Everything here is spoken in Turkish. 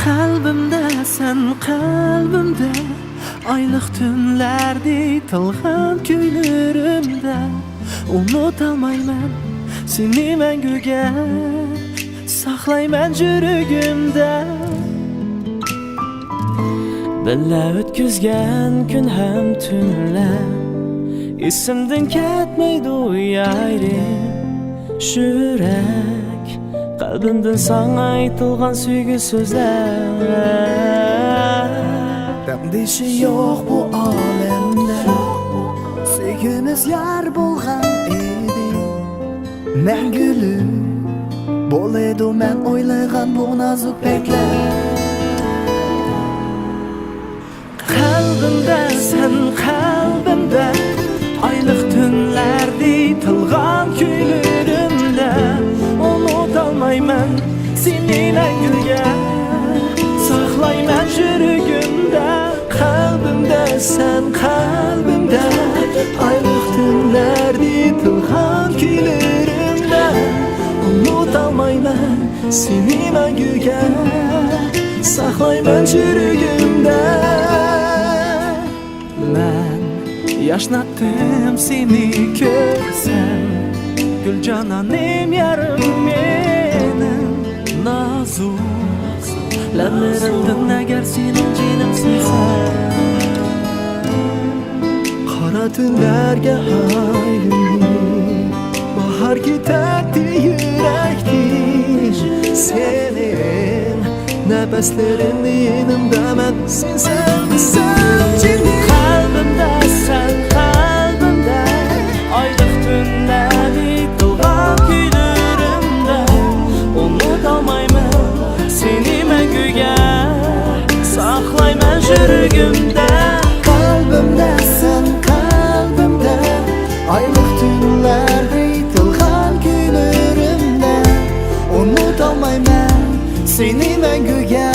Kalbimde sen kalbimde, aylık tünlerdi tılgın küylürümde. Unutalmayman seni mengüge, saklayman yürügümde. Billa ötküzgen gün hem tünler, esimden ketmeydi o yarim. Yürek kalbimden sana aytılgan süygü sözler. Demdişi yok bu alemde, sevgimiz yar bulgan edi. Mengülü bol edi men oylagan bu nazuk bekler. Kalbimde sen kalbimde, aylık tünlerdi tılgan küylürümde. Unutalmayman seni mengüge, saklayman yürügümde. Kalbimde sen kalbimde, aylık tünlerdi tılgan küylürümde. Unutalmayman seni mengüge, saklayman yürügümde. Ben yaşnattım seni görsen, gül cananim yarım benim. Nazuk lablarımdan eğer senin cinimsin sen. Kara tünlerge ayrıldı, bahar giderdi yürektir. Senin nefeslerin yanımda ben, sen cinim. Kalbimde sen kalbimde, aylık tünleri tılgan küylürümde. Unutalmayman seni mengüge, saklayman yürügümde. Kalbimde sen kalbimde, aylık tünlerde tılgan günlerimde. Unutalmayman seni mengüge,